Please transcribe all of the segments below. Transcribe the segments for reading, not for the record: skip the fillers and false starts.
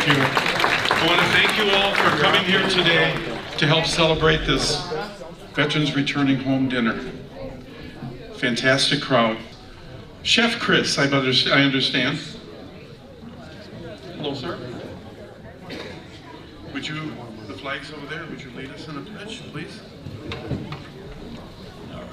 Thank you. I want to thank you all for coming here today to help celebrate this Veterans Returning Home dinner. Fantastic crowd. Chef Chris, I understand. Hello, sir. Would you, the flag's over there, would you lead us in a pledge, please? All right.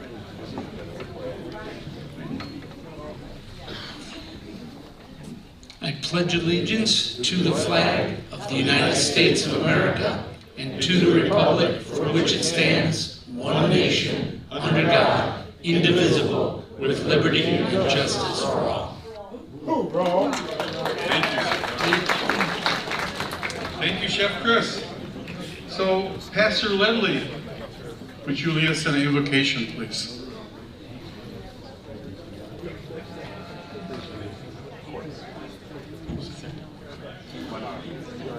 I pledge allegiance to the flag of the United States of America and to the republic for which it stands, one nation, under God, indivisible, with liberty and justice for all. Thank you. Thank you, Chef Chris. So, Pastor Ledlie, would you lead us in an invocation, please?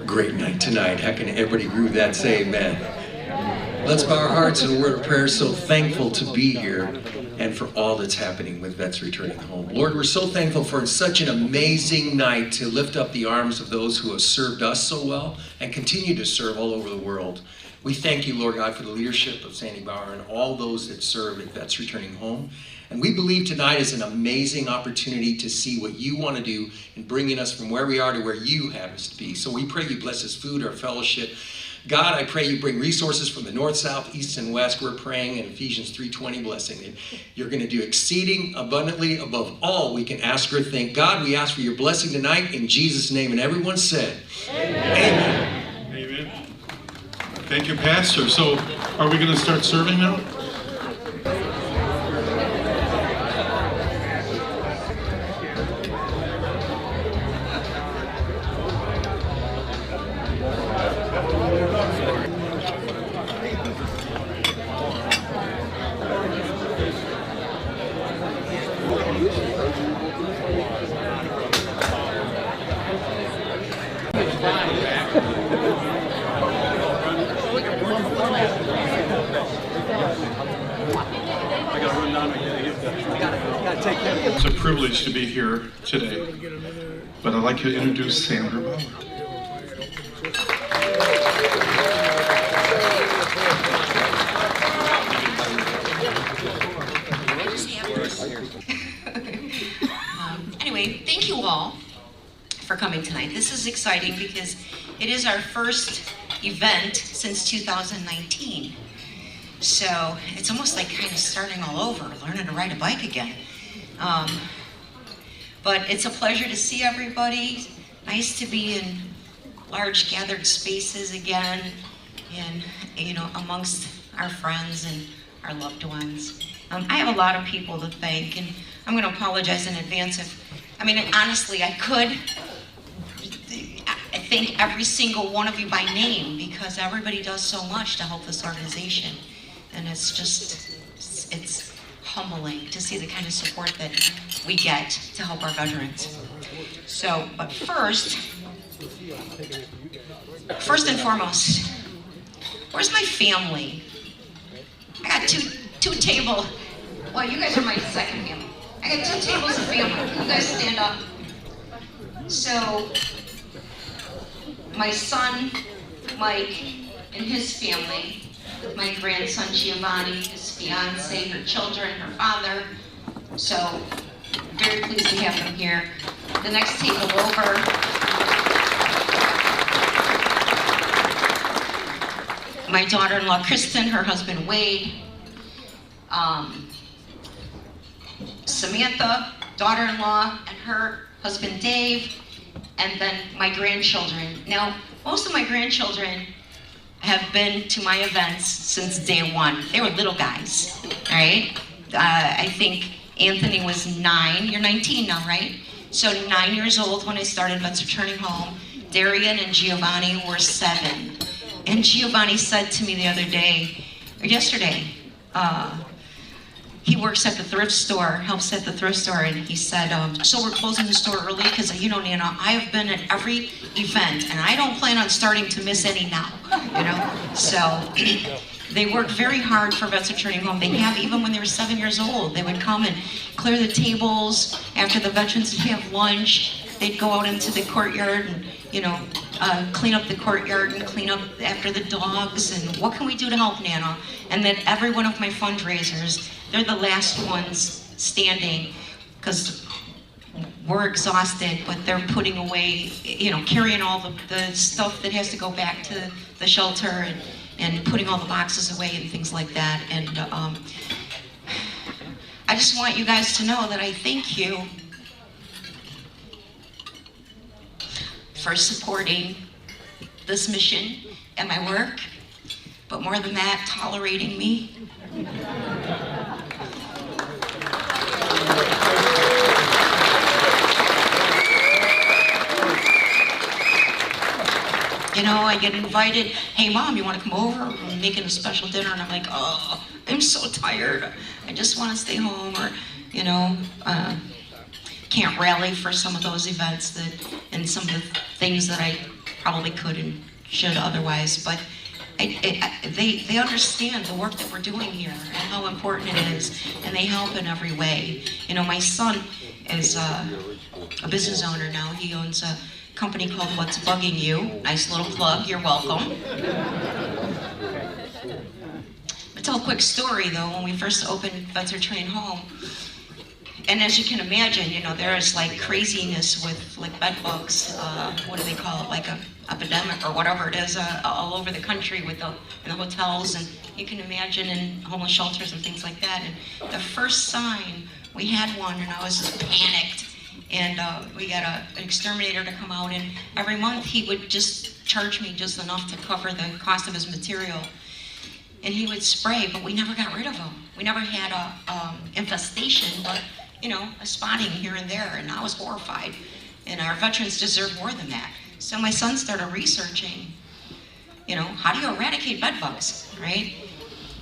Great night tonight. How can everybody agree with that? Say amen. Let's bow our hearts in a word of prayer. So thankful to be here and for all that's happening with Vets Returning Home. Lord, we're so thankful for such an amazing night to lift up the arms of those who have served us so well and continue to serve all over the world. We thank you, Lord God, for the leadership of Sandy Bauer and all those that serve at Vets Returning Home. And we believe tonight is an amazing opportunity to see what you want to do in bringing us from where we are to where you have us to be. So we pray you bless this food, our fellowship. God, I pray you bring resources from the north, south, east, and west. We're praying in Ephesians 3:20 blessing that you're going to do exceeding abundantly above all we can ask or think. God, we ask for your blessing tonight in Jesus' name. And everyone said, Amen. Amen. Thank you, Pastor. So are we going to start serving now? It's a privilege to be here today, but I'd like to introduce Sandra Bauer. Anyway, thank you all for coming tonight. This is exciting because it is our first event since 2019. So it's almost like kind of starting all over, learning to ride a bike again. But it's a pleasure to see everybody. Nice to be in large gathered spaces again and, amongst our friends and our loved ones. I have a lot of people to thank, and I'm going to apologize in advance honestly, I could thank every single one of you by name because everybody does so much to help this organization. And it's humbling to see the kind of support that we get to help our veterans. So, but first and foremost, where's my family? I got two tables. Well, you guys are my second family. I got 2 tables of family. You guys stand up. So, my son, Mike, and his family, with my grandson Giovanni, his fiance, her children, her father. So, very pleased to have them here. The next table over. My daughter-in-law Kristen, her husband Wade, Samantha, daughter-in-law, and her husband Dave, and then my grandchildren. Now, most of my grandchildren have been to my events since day one. They were little guys, right? I think Anthony was 9. You're 19 now, right? So 9 years old when I started Vets Returning Home. Darian and Giovanni were 7. And Giovanni said to me the other day, or yesterday, he works at the thrift store, helps at the thrift store, and he said, so we're closing the store early because, Nana, I have been at every event, and I don't plan on starting to miss any now, So they worked very hard for Vets Returning Home. They have, even when they were 7 years old, they would come and clear the tables. After the veterans would have lunch, they'd go out into the courtyard and, clean up the courtyard and clean up after the dogs, and what can we do to help Nana? And then every one of my fundraisers, they're the last ones standing, because we're exhausted, but they're putting away, carrying all the stuff that has to go back to the shelter, and putting all the boxes away and things like that. And I just want you guys to know that I thank you for supporting this mission and my work, but more than that, tolerating me. I get invited, hey Mom, you want to come over? I'm making a special dinner, and I'm like, oh, I'm so tired. I just want to stay home, or, can't rally for some of those events and some of the things that I probably could and should otherwise. But they understand the work that we're doing here and how important it is, and they help in every way. My son is a business owner now. He owns a company called What's Bugging You. Nice little plug, you're welcome. I'll tell a quick story though. When we first opened Vets Returning Home, and as you can imagine, there's like craziness with like bed bugs, what do they call it, like a epidemic or whatever it is, all over the country in the hotels, and you can imagine in homeless shelters and things like that. And the first sign, we had one, and I was just panicked. And we got an exterminator to come out, and every month he would just charge me just enough to cover the cost of his material. And he would spray, but we never got rid of him. We never had a infestation, but a spotting here and there, and I was horrified. And our veterans deserve more than that. So my son started researching, how do you eradicate bed bugs, right?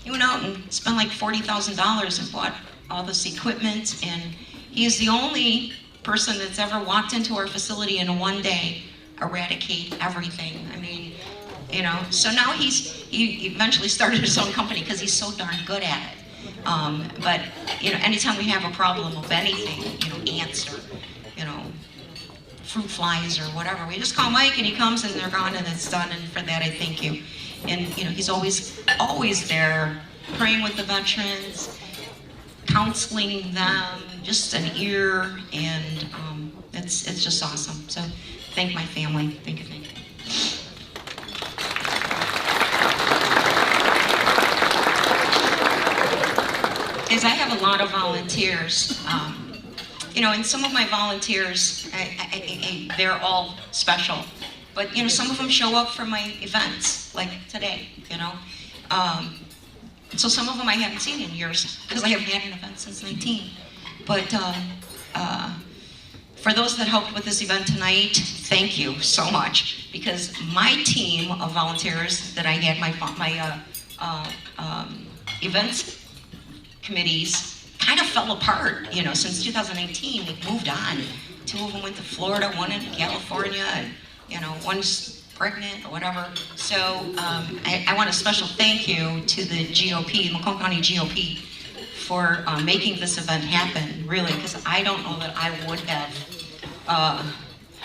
He went out and spent like $40,000 and bought all this equipment, and he is the only person that's ever walked into our facility in one day eradicate everything. I mean, so now he eventually started his own company because he's so darn good at it. But anytime we have a problem of anything, ants or fruit flies or whatever, we just call Mike and he comes and they're gone and it's done. And for that I thank you. And he's always there, praying with the veterans, counseling them, just an ear, and it's just awesome. So thank my family. Thank you. Is I have a lot of volunteers, and some of my volunteers, they're all special, but some of them show up for my events, like today, so some of them I haven't seen in years, because I haven't had an event since 19. But for those that helped with this event tonight, thank you so much, because my team of volunteers that I had, my events committees kind of fell apart, since 2018. We've moved on. 2 of them went to Florida, 1 in California, and one's pregnant or whatever. So I want a special thank you to the GOP, Macomb County GOP, for making this event happen, really, because I don't know that I would have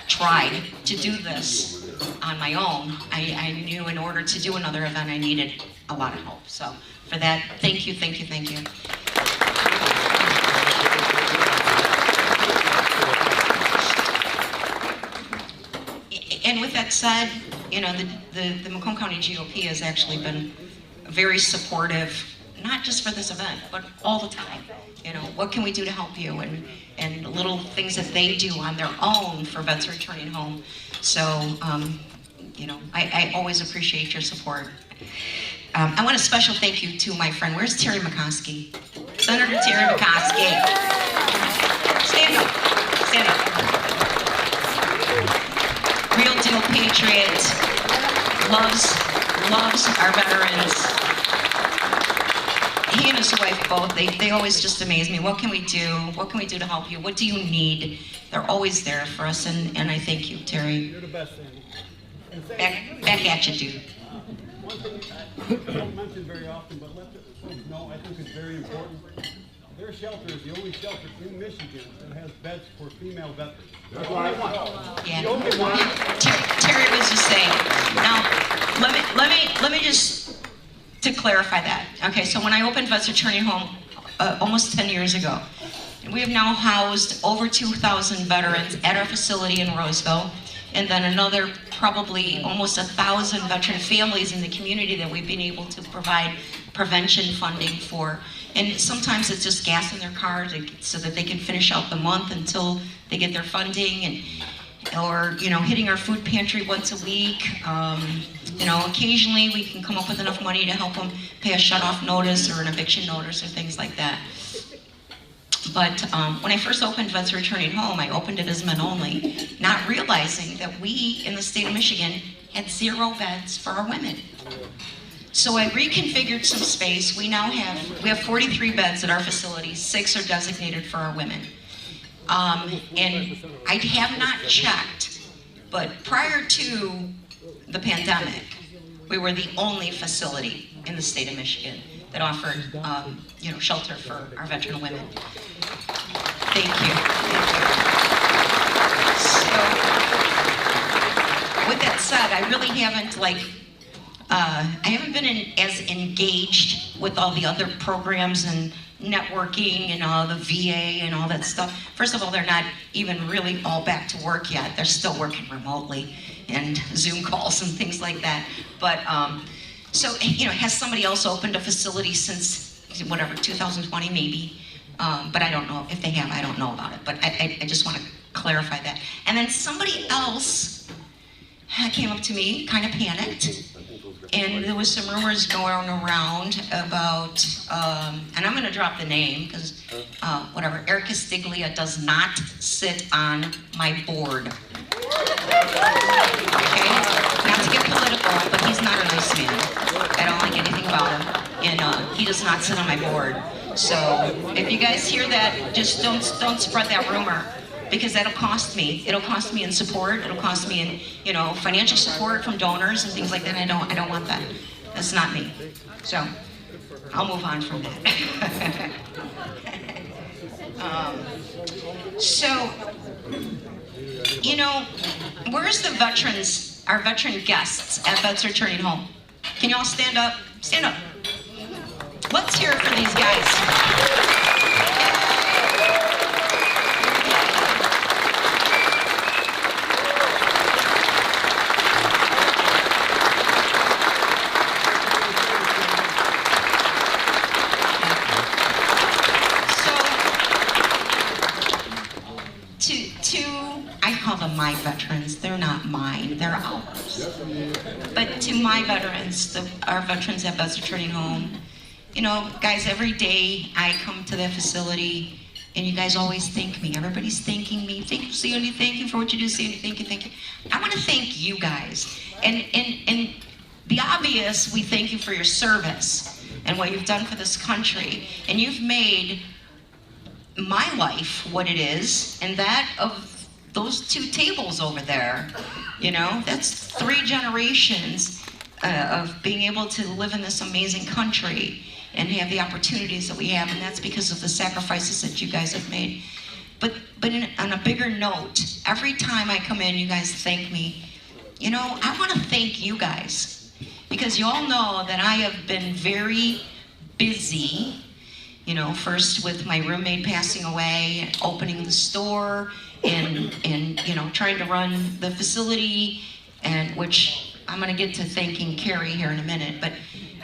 tried to do this on my own. I knew in order to do another event, I needed a lot of help. So for that, thank you. And with that said, the Macomb County GOP has actually been very supportive, not just for this event, but all the time. What can we do to help you? And little things that they do on their own for vets returning home. So, I always appreciate your support. I want a special thank you to my friend. Where's Terry McCoskey? Senator Terry McCoskey. Stand up. Real deal patriot, loves our veterans. He and his wife both, they always just amaze me. What can we do? What can we do to help you? What do you need? They're always there for us, and I thank you, Terry. You're the best, Sandy. Back at you, dude. One thing I don't mention very often, but let the folks know I think is very important, Their shelter is the only shelter in Michigan that has beds for female veterans. That's right. Yeah. The only one. Terry was just saying. Now, let me just to clarify that. Okay, so when I opened Vets Returning Home almost 10 years ago, we have now housed over 2,000 veterans at our facility in Roseville, and then another probably almost 1,000 veteran families in the community that we've been able to provide prevention funding for. And sometimes it's just gas in their car so that they can finish out the month until they get their funding, and or hitting our food pantry once a week. Occasionally we can come up with enough money to help them pay a shut-off notice or an eviction notice or things like that. But when I first opened Vets Returning Home, I opened it as men only, not realizing that we in the state of Michigan had 0 beds for our women. So I reconfigured some space. We have 43 beds at our facility. 6 are designated for our women. And I have not checked, but prior to the pandemic, we were the only facility in the state of Michigan that offered, shelter for our veteran women. Thank you. So, with that said, I really haven't I haven't been as engaged with all the other programs and networking and all the VA and all that stuff. First of all, they're not even really all back to work yet. They're still working remotely and Zoom calls and things like that. But has somebody else opened a facility since 2020 maybe? But I don't know if they have. I don't know about it. But I just want to clarify that. And then somebody else came up to me, kind of panicked. And there was some rumors going around about, and I'm going to drop the name because, Eric Castiglia does not sit on my board. Okay? Not to get political, but he's not a nice man. I don't like anything about him. And he does not sit on my board. So if you guys hear that, just don't spread that rumor. Because that'll cost me. It'll cost me in support. It'll cost me in, financial support from donors and things like that. I don't want that. That's not me. So I'll move on from that. Where's the veterans, our veteran guests at Vets Returning Home? Can you all stand up? Stand up. Let's hear it for these guys. I call them my veterans. They're not mine. They're ours. But to my veterans, our veterans at Vets Returning Home, guys, every day I come to that facility, and you guys always thank me. Everybody's thanking me. Thank you, Sandy. Thank you for what you do, Sandy. Thank you, thank you. I want to thank you guys. And the obvious, we thank you for your service and what you've done for this country. And you've made my life what it is, and that of those 2 tables over there, that's 3 generations of being able to live in this amazing country and have the opportunities that we have, and that's because of the sacrifices that you guys have made. But on a bigger note, every time I come in, you guys thank me. I want to thank you guys, because you all know that I have been very busy, first with my roommate passing away, and opening the store, and trying to run the facility, and which I'm going to get to thanking Carrie here in a minute. But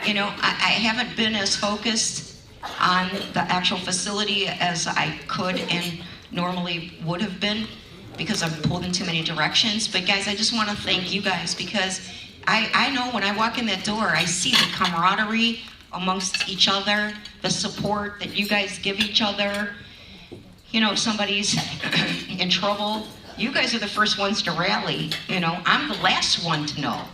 I haven't been as focused on the actual facility as I could and normally would have been, because I'm pulled in too many directions. But guys, I just want to thank you guys, because I know when I walk in that door, I see the camaraderie amongst each other, the support that you guys give each other. If somebody's in trouble, you guys are the first ones to rally. I'm the last one to know,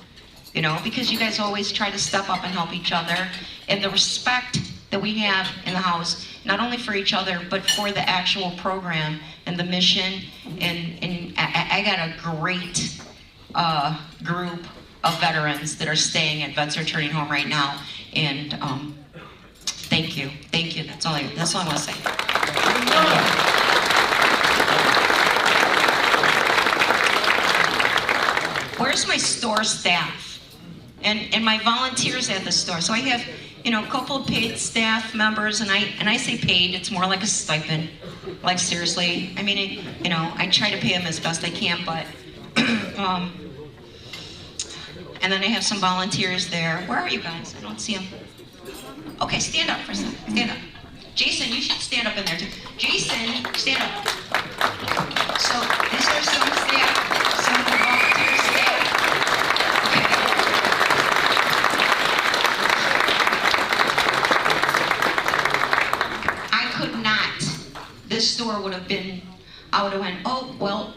because you guys always try to step up and help each other. And the respect that we have in the house, not only for each other, but for the actual program and the mission. And I got a great group of veterans that are staying at Vets Returning Home right now. And Thank you. Thank you. That's all I want to say. Where's my store staff and my volunteers at the store? So I have, a couple of paid staff members, and I say paid. It's more like a stipend. Like, seriously. I mean, I try to pay them as best I can, but and then I have some volunteers there. Where are you guys? I don't see them. Okay, stand up for a second. Stand up. Jason, you should stand up in there too. Jason, stand up. So these are some staff, some of the volunteer staff. Okay. I could not. This store would have been, I would have went, oh, well,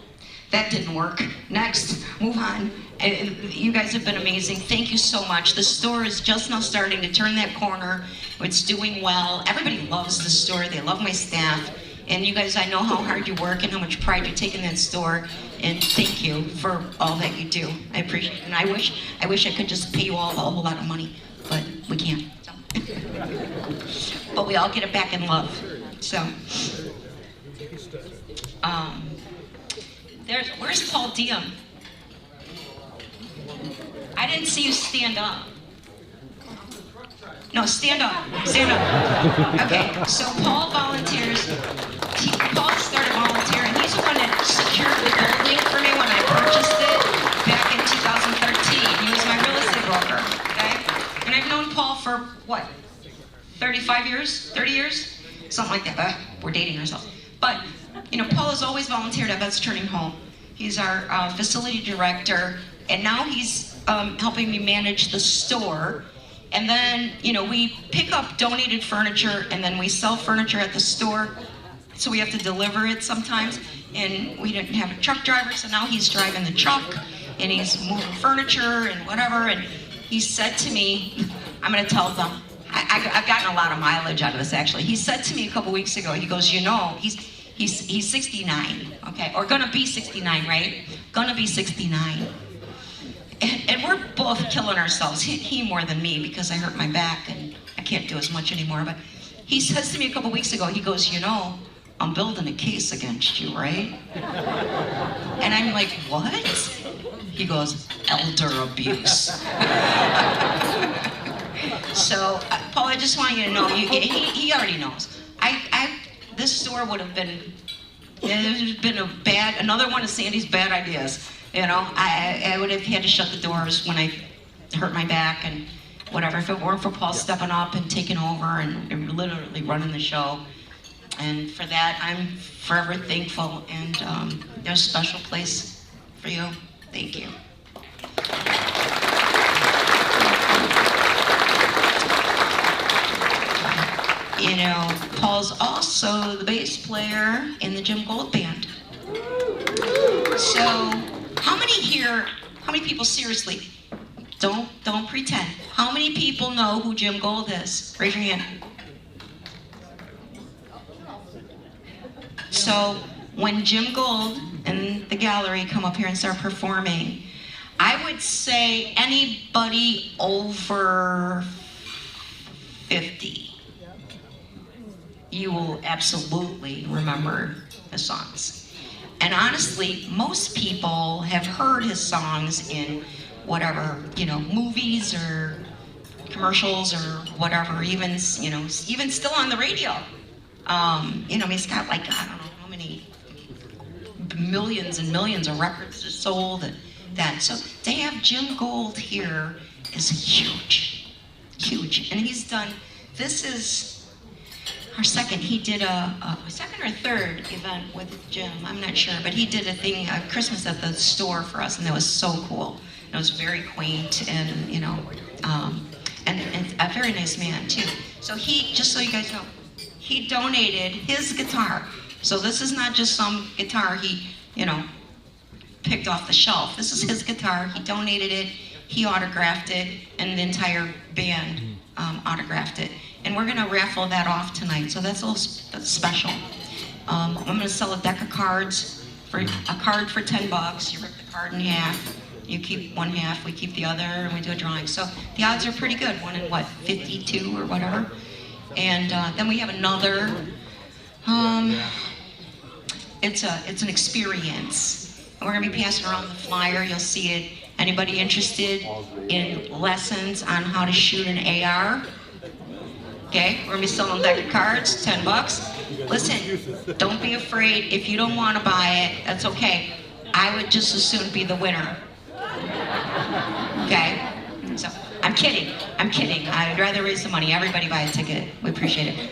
that didn't work. Next, move on. You guys have been amazing. Thank you so much. The store is just now starting to turn that corner. It's doing well. Everybody loves the store. They love my staff. And you guys, I know how hard you work and how much pride you take in that store. And thank you for all that you do. I appreciate it. And I wish I could just pay you all a whole lot of money, but we can't. So. But we all get it back in love. So. Where's Paul Diem? I didn't see you stand up. No, stand up. Stand up. Okay, so Paul volunteers. Paul started volunteering. He's the one that secured the building for me when I purchased it back in 2013. He was my real estate broker, okay? And I've known Paul for, what, 35 years? 30 years? Something like that. We're dating ourselves. But, Paul has always volunteered at Vets Returning Home. He's our facility director, and now he's helping me manage the store. And then, we pick up donated furniture, and then we sell furniture at the store. So we have to deliver it sometimes. And we didn't have a truck driver, so now he's driving the truck, and he's moving furniture and whatever. And he said to me, I'm going to tell them, I've gotten a lot of mileage out of this, actually. He said to me a couple weeks ago, he goes, he's 69, okay? Or gonna be 69, right? Gonna be 69. And we're both killing ourselves. He more than me, because I hurt my back and I can't do as much anymore. But he says to me a couple weeks ago, he goes, I'm building a case against you, right? And I'm like, what? He goes, elder abuse. So, Paul, I just want you to know, he already knows. This store would have been, another one of Sandy's bad ideas. I would have had to shut the doors when I hurt my back and whatever. If it weren't for Paul stepping up and taking over and literally running the show. And for that, I'm forever thankful. And there's a special place for you. Thank you. Paul's also the bass player in the Jim Gold Band. So, how many people, seriously, don't pretend. How many people know who Jim Gold is? Raise your hand. So, when Jim Gold and the gallery come up here and start performing, I would say anybody over 50, you will absolutely remember the songs. And honestly, most people have heard his songs in whatever, movies or commercials or whatever, even still on the radio. He's got like, I don't know how many millions and millions of records sold and that. So to have Jim Gold here is huge, huge. And he's done, this is our second, he did a second or third event with Jim, I'm not sure, but he did a thing, Christmas at the store for us, and that was so cool. It was very quaint and, and a very nice man too. So he, just so you guys know, he donated his guitar. So this is not just some guitar he, picked off the shelf. This is his guitar, he donated it, he autographed it, and the entire band autographed it. And we're gonna raffle that off tonight, so that's special. I'm gonna sell a deck of cards, for a card for $10. You rip the card in half, you keep one half, we keep the other, and we do a drawing. So the odds are pretty good, 1 in 52 or whatever. And then we have another, it's an experience. And we're gonna be passing around the flyer, you'll see it. Anybody interested in lessons on how to shoot an AR? Okay, we're gonna be selling a deck of cards, $10. Listen, don't be afraid. If you don't wanna buy it, that's okay. I would just as soon be the winner. Okay? So, I'm kidding. I'd rather raise the money. Everybody buy a ticket. We appreciate it.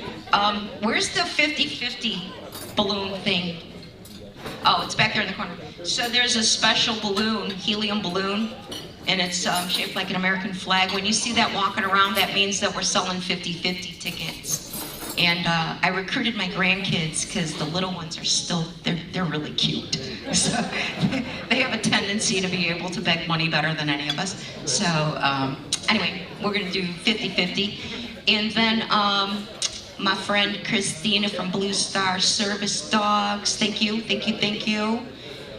Where's the 50-50 balloon thing? Oh, it's back there in the corner. So there's a special balloon, helium balloon, and it's shaped like an American flag. When you see that walking around, that means that we're selling 50-50 tickets. And I recruited my grandkids because the little ones are still, they're really cute. So they have a tendency to be able to beg money better than any of us. So anyway, we're gonna do 50-50. And then my friend Kristina from Blue Star Service Dogs, thank you.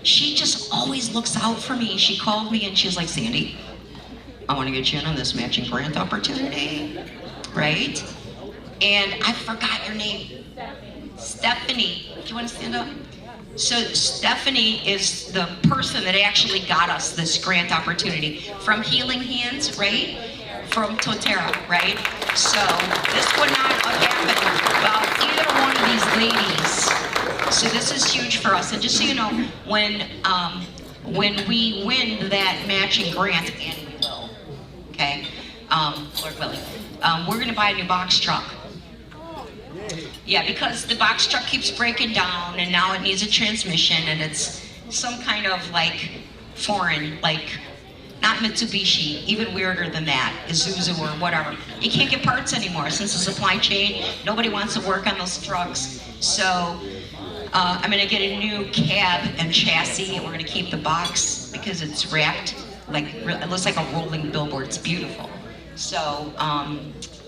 She just always looks out for me. She called me and she was like, Sandy, I wanna get you in on this matching grant opportunity, right? And I forgot your name. Stephanie. Do you want to stand up? So Stephanie is the person that actually got us this grant opportunity from Healing Hands, right? From Totera, right? So this would not have happened without either one of these ladies. So this is huge for us. And just so you know, when we win that matching grant, and we will, okay, Lord willing, we're going to buy a new box truck. Yeah, because the box truck keeps breaking down and now it needs a transmission and it's some kind of like foreign, like not Mitsubishi, even weirder than that, Isuzu or whatever. You can't get parts anymore since the supply chain, nobody wants to work on those trucks. So I'm gonna get a new cab and chassis and we're gonna keep the box because it's wrapped, like it looks like a rolling billboard, it's beautiful. So,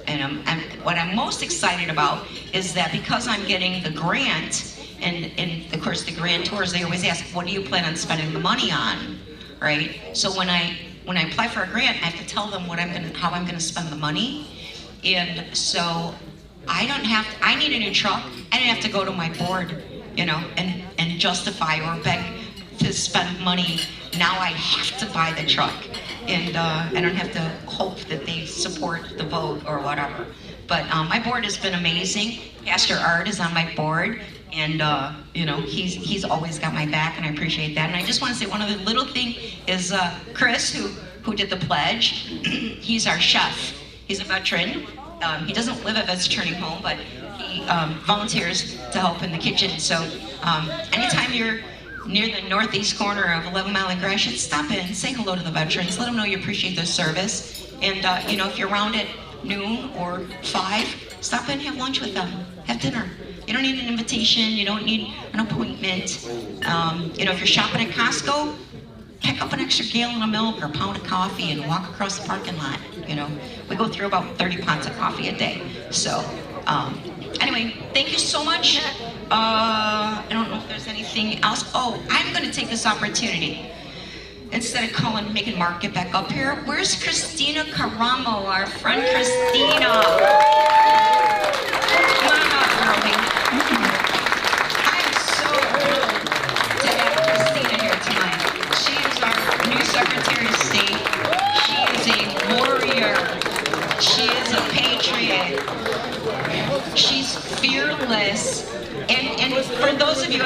and what I'm most excited about is that because I'm getting the grant, and of course the grantors, they always ask, what do you plan on spending the money on, right? So when I apply for a grant, I have to tell them how I'm gonna spend the money. And so I need a new truck. I didn't have to go to my board, you know, and justify or beg to spend money. Now I have to buy the truck. And I don't have to hope that they support the vote or whatever. But my board has been amazing. Pastor Art is on my board, and you know, he's always got my back, and I appreciate that. And I just want to say one other little thing is Chris, who did the pledge. He's our chef. He's a veteran. He doesn't live at Vets Returning Home, but he volunteers to help in the kitchen. So anytime you're near the northeast corner of 11 Mile and Gratiot, stop in, say hello to the veterans, let them know you appreciate their service. And you know, if you're around at noon or 5, stop in, have lunch with them, have dinner. You don't need an invitation, you don't need an appointment. You know, if you're shopping at Costco, pick up an extra gallon of milk or a pound of coffee and walk across the parking lot. You know, we go through about 30 pots of coffee a day. So anyway, thank you so much. I don't know if there's anything else. Oh, I'm going to take this opportunity. Instead of making Mark get back up here, where's Kristina Karamo, our friend Kristina? Come on up, girlie. I'm so thrilled to have Kristina here tonight. She is our new Secretary of State. She is a warrior. She is a patriot. She's fearless. And for those of you,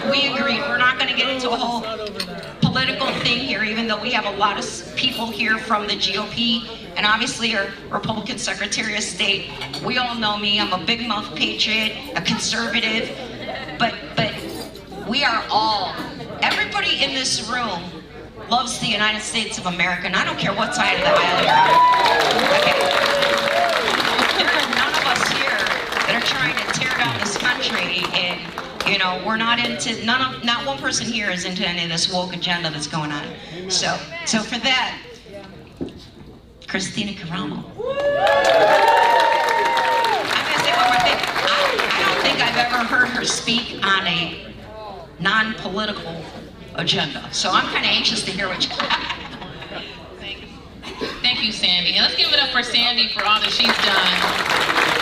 we agree, we're not going to get into a whole political thing here, even though we have a lot of people here from the GOP, and obviously our Republican Secretary of State. We all know me, I'm a big mouth patriot, a conservative, but we are all, everybody in this room loves the United States of America, and I don't care what side of the aisle you're on. Okay. There are none of us here that are trying to tear down this country, and you know, we're not into, not one person here is into any of this woke agenda that's going on. So for that, Kristina Karamo. I'm gonna say one more thing. I don't think I've ever heard her speak on a non-political agenda. So I'm kind of anxious to hear what you got. Thank you, Sandy. And let's give it up for Sandy for all that she's done.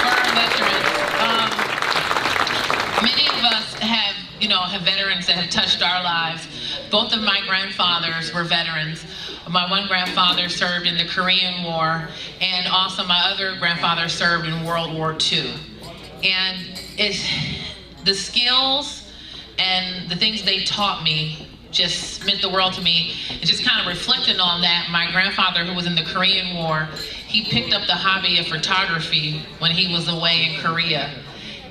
For our veterans, many of us have veterans that have touched our lives. Both of my grandfathers were veterans. My one grandfather served in the Korean War, and also my other grandfather served in World War II. And the skills and the things they taught me just meant the world to me. And just kind of reflecting on that, my grandfather, who was in the Korean War, he picked up the hobby of photography when he was away in Korea.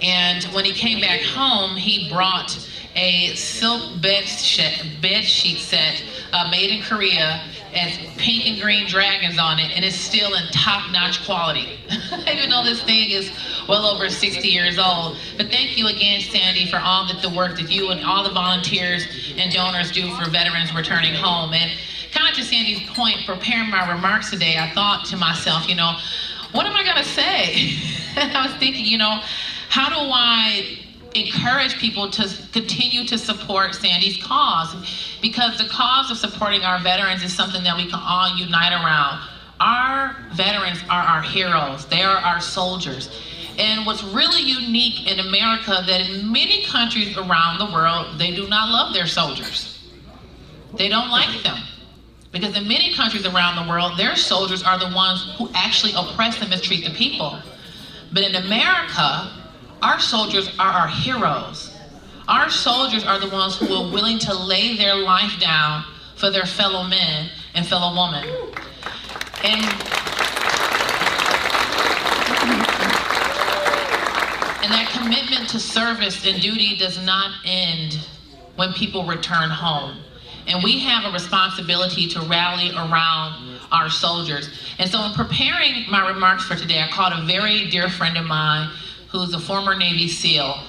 And when he came back home, he brought a silk bed sheet set made in Korea, has pink and green dragons on it, and it's still in top-notch quality. Even though this thing is well over 60 years old. But thank you again, Sandy, for all the work that you and all the volunteers and donors do for veterans returning home. And kind of to Sandy's point, preparing my remarks today, I thought to myself, what am I gonna say? And I was thinking, how do I encourage people to continue to support Sandy's cause? Because the cause of supporting our veterans is something that we can all unite around. Our veterans are our heroes. They are our soldiers. And what's really unique in America, that in many countries around the world, they do not love their soldiers. They don't like them. Because in many countries around the world, their soldiers are the ones who actually oppress and mistreat the people. But in America, our soldiers are our heroes. Our soldiers are the ones who are willing to lay their life down for their fellow men and fellow women. And that commitment to service and duty does not end when people return home. And we have a responsibility to rally around our soldiers. And so in preparing my remarks for today, I called a very dear friend of mine who's a former Navy SEAL.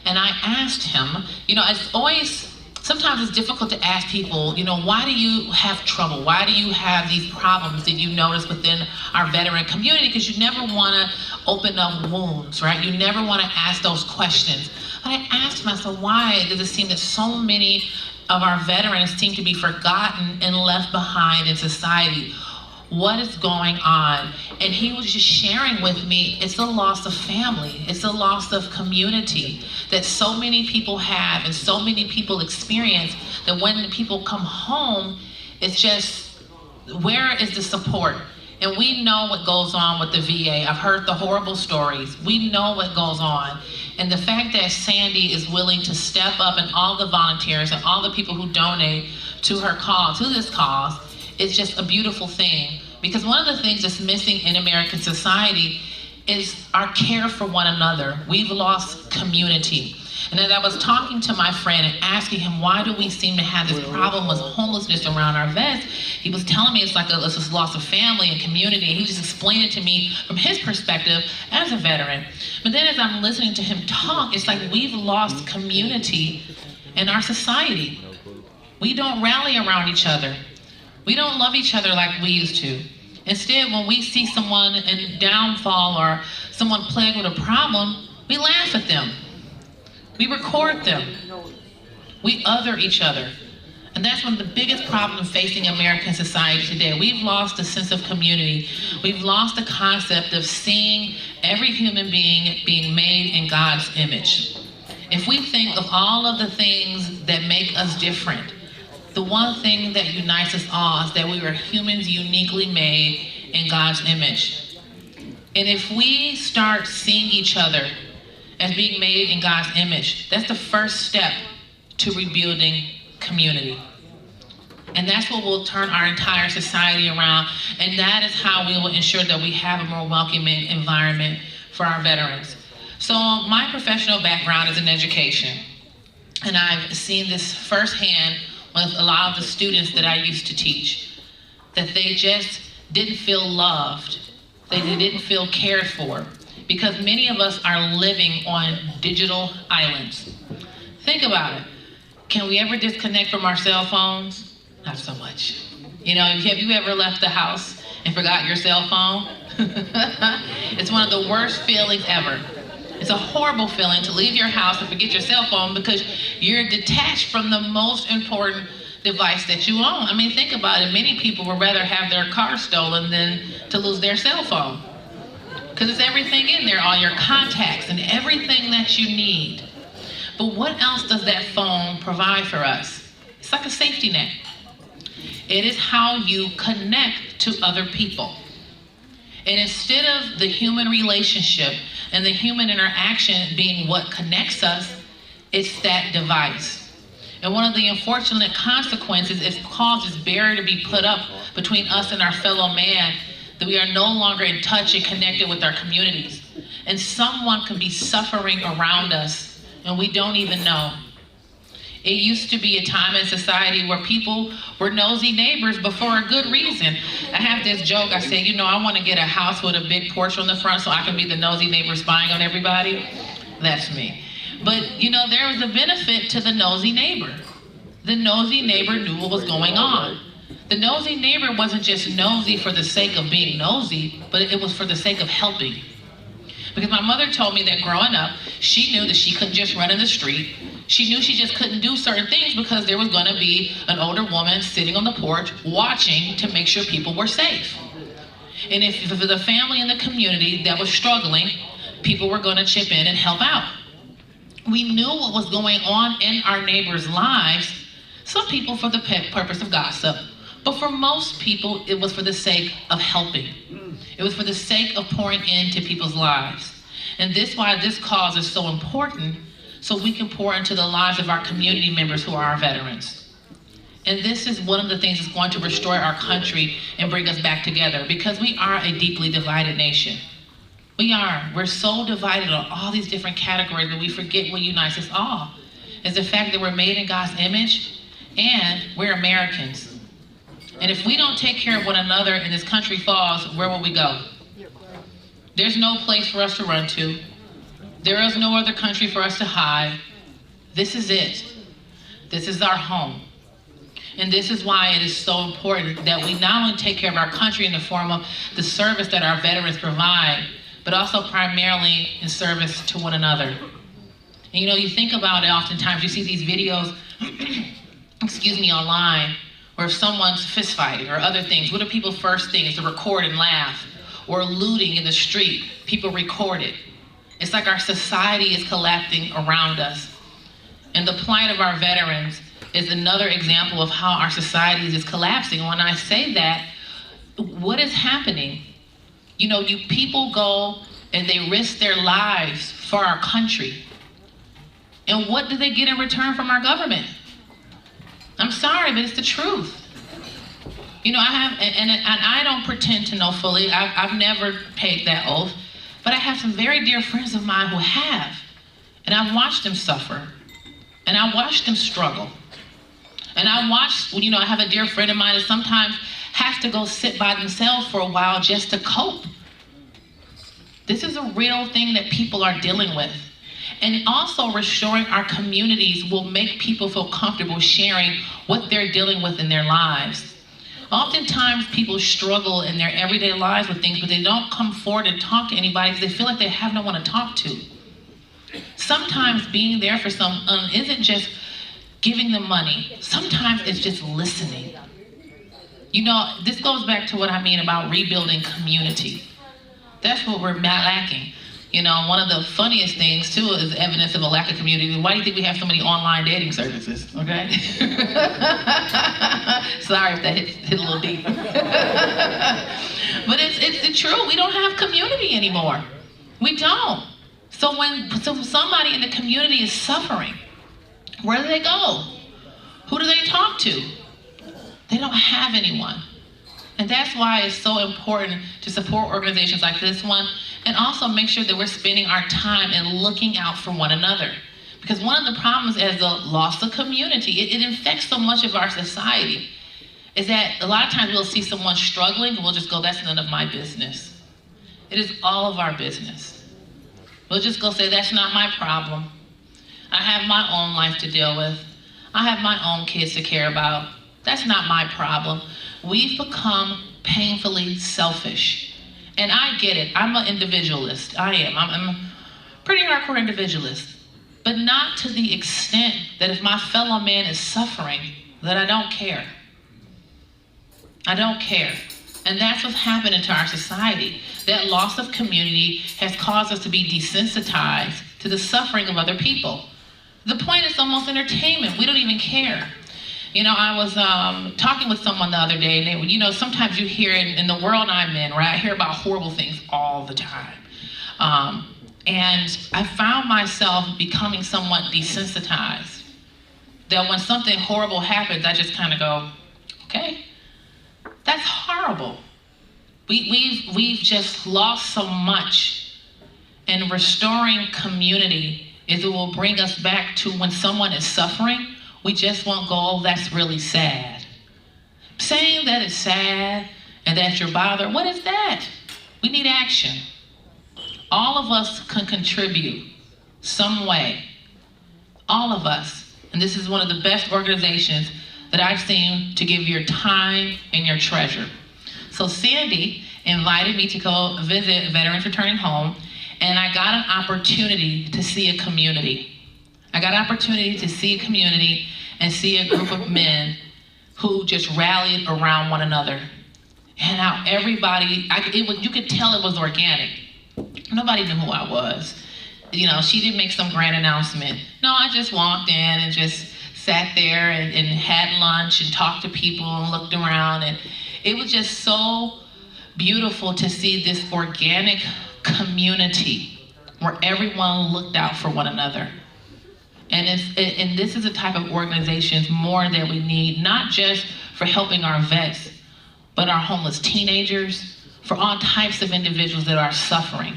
And I asked him, it's always, sometimes it's difficult to ask people, why do you have trouble? Why do you have these problems that you notice within our veteran community? Because you never want to open up wounds, right? You never want to ask those questions. But I asked him, I said, why does it seem that so many of our veterans seem to be forgotten and left behind in society? What is going on? And he was just sharing with me, it's a loss of family. It's a loss of community that so many people have and so many people experience, that when people come home, it's just, where is the support? And we know what goes on with the VA. I've heard the horrible stories. We know what goes on. And the fact that Sandy is willing to step up, and all the volunteers and all the people who donate to her cause, to this cause, is just a beautiful thing. Because one of the things that's missing in American society is our care for one another. We've lost community. And as I was talking to my friend and asking him, why do we seem to have this problem with homelessness around our vets? He was telling me it's this loss of family and community. And he just explained it to me from his perspective as a veteran. But then as I'm listening to him talk, it's like we've lost community in our society. We don't rally around each other. We don't love each other like we used to. Instead, when we see someone in downfall or someone plagued with a problem, we laugh at them. We record them. We other each other. And that's one of the biggest problems facing American society today. We've lost the sense of community. We've lost the concept of seeing every human being being made in God's image. If we think of all of the things that make us different, the one thing that unites us all is that we are humans uniquely made in God's image. And if we start seeing each other as being made in God's image, that's the first step to rebuilding community. And that's what will turn our entire society around. And that is how we will ensure that we have a more welcoming environment for our veterans. So my professional background is in education. And I've seen this firsthand with a lot of the students that I used to teach, that they just didn't feel loved, they didn't feel cared for, because many of us are living on digital islands. Think about it. Can we ever disconnect from our cell phones? Not so much. Have you ever left the house and forgot your cell phone? It's one of the worst feelings ever. It's a horrible feeling to leave your house and forget your cell phone because you're detached from the most important device that you own. I mean, think about it. Many people would rather have their car stolen than to lose their cell phone. because it's everything in there, all your contacts and everything that you need. But what else does that phone provide for us? It's like a safety net. It is how you connect to other people. And instead of the human relationship and the human interaction being what connects us, it's that device. And one of the unfortunate consequences is causes barrier to be put up between us and our fellow man, that we are no longer in touch and connected with our communities. And someone can be suffering around us and we don't even know. It used to be a time in society where people were nosy neighbors, but for a good reason. I have this joke, I say, I want to get a house with a big porch on the front so I can be the nosy neighbor spying on everybody. That's me. But there was a benefit to the nosy neighbor. The nosy neighbor knew what was going on. The nosy neighbor wasn't just nosy for the sake of being nosy, but it was for the sake of helping. Because my mother told me that growing up, she knew that she couldn't just run in the street. She knew she just couldn't do certain things because there was going to be an older woman sitting on the porch watching to make sure people were safe. And if for the family in the community that was struggling, people were going to chip in and help out. We knew what was going on in our neighbors' lives, some people for the purpose of gossip, but for most people, it was for the sake of helping. It was for the sake of pouring into people's lives. And this is why this cause is so important, so we can pour into the lives of our community members who are our veterans. And this is one of the things that's going to restore our country and bring us back together, because we are a deeply divided nation. We are. We're so divided on all these different categories that we forget what unites us all. Is the fact that we're made in God's image and we're Americans. And if we don't take care of one another and this country falls, where will we go? There's no place for us to run to. There is no other country for us to hide. This is it. This is our home. And this is why it is so important that we not only take care of our country in the form of the service that our veterans provide, but also primarily in service to one another. And you think about it, oftentimes you see these videos, online, or if someone's fist fighting or other things, what are people's first things? To record and laugh. Or looting in the street, people record it. It's like our society is collapsing around us. And the plight of our veterans is another example of how our society is collapsing. When I say that, what is happening? People go and they risk their lives for our country. And what do they get in return from our government? I'm sorry, but it's the truth. I have, and I don't pretend to know fully. I've never paid that oath, but I have some very dear friends of mine who have. And I've watched them suffer. And I watched them struggle. And I watched, I have a dear friend of mine that sometimes has to go sit by themselves for a while just to cope. This is a real thing that people are dealing with. And also restoring our communities will make people feel comfortable sharing what they're dealing with in their lives. Oftentimes people struggle in their everyday lives with things, but they don't come forward and talk to anybody because they feel like they have no one to talk to. Sometimes being there for someone isn't just giving them money. Sometimes it's just listening. This goes back to what I mean about rebuilding community. That's what we're lacking. One of the funniest things too is evidence of a lack of community. Why do you think we have so many online dating services? Okay. Sorry if that hit a little deep. But it's true. We don't have community anymore. We don't. So when somebody in the community is suffering, where do they go? Who do they talk to? They don't have anyone. And that's why it's so important to support organizations like this one, and also make sure that we're spending our time and looking out for one another. Because one of the problems is the loss of community. It infects so much of our society, is that a lot of times we'll see someone struggling and we'll just go, that's none of my business. It is all of our business. We'll just go say, that's not my problem. I have my own life to deal with. I have my own kids to care about. That's not my problem. We've become painfully selfish. And I get it. I'm an individualist. I am. I'm a pretty hardcore individualist. But not to the extent that if my fellow man is suffering, that I don't care. I don't care. And that's what's happening to our society. That loss of community has caused us to be desensitized to the suffering of other people. The point is almost entertainment. We don't even care. You know, I was talking with someone the other day, and they, you know, sometimes you hear in the world I'm in, right? I hear about horrible things all the time. And I found myself becoming somewhat desensitized. That when something horrible happens, I just kind of go, okay, that's horrible. We've just lost so much. And restoring community is it will bring us back to when someone is suffering, we just won't go, oh, that's really sad. Saying that it's sad and that you're bothered, what is that? We need action. All of us can contribute some way. All of us. And this is one of the best organizations that I've seen to give your time and your treasure. So Sandy invited me to go visit Veterans Returning Home, and I got an opportunity to see a community. I got an opportunity to see a community and see a group of men who just rallied around one another. And how everybody, you could tell it was organic. Nobody knew who I was. You know, she didn't make some grand announcement. No, I just walked in and just sat there and had lunch and talked to people and looked around. And it was just so beautiful to see this organic community where everyone looked out for one another. And this is a type of organization more that we need, not just for helping our vets, but our homeless teenagers, for all types of individuals that are suffering.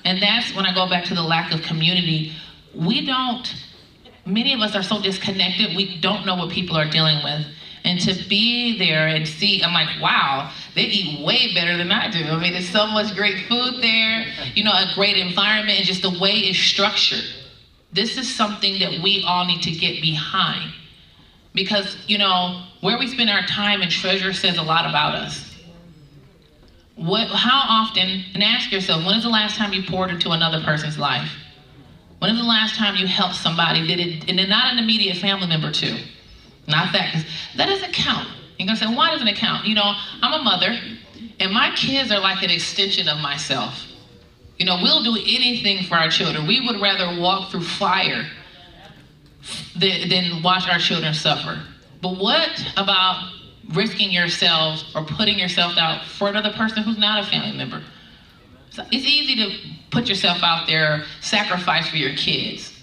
And that's when I go back to the lack of community. Many of us are so disconnected, we don't know what people are dealing with. And to be there and see, I'm like, wow, they eat way better than I do. I mean, there's so much great food there, you know, a great environment, and just the way it's structured. This is something that we all need to get behind. Because, you know, where we spend our time and treasure says a lot about us. How often, and ask yourself, when is the last time you poured into another person's life? When is the last time you helped somebody, and then not an immediate family member too? Not that, because that doesn't count. You're gonna say, why doesn't it count? You know, I'm a mother, and my kids are like an extension of myself. You know, we'll do anything for our children. We would rather walk through fire than watch our children suffer. But what about risking yourself or putting yourself out for another person who's not a family member? So it's easy to put yourself out there, sacrifice for your kids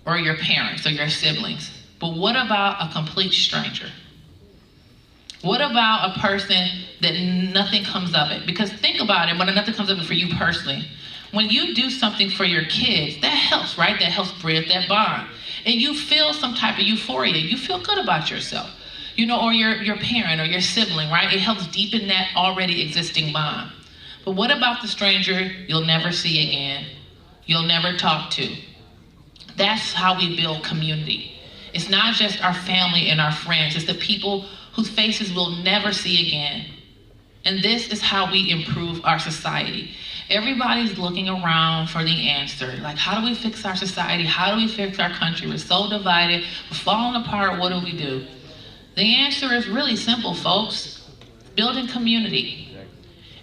or your parents or your siblings. But what about a complete stranger? What about a person that nothing comes of it? Because think about it, when nothing comes of it for you personally. When you do something for your kids, that helps, right? That helps bridge that bond. And you feel some type of euphoria. You feel good about yourself. You know, or your parent or your sibling, right? It helps deepen that already existing bond. But what about the stranger you'll never see again, you'll never talk to? That's how we build community. It's not just our family and our friends, it's the people whose faces we'll never see again. And this is how we improve our society. Everybody's looking around for the answer. Like, how do we fix our society? How do we fix our country? We're so divided, we're falling apart, what do we do? The answer is really simple, folks. Building community.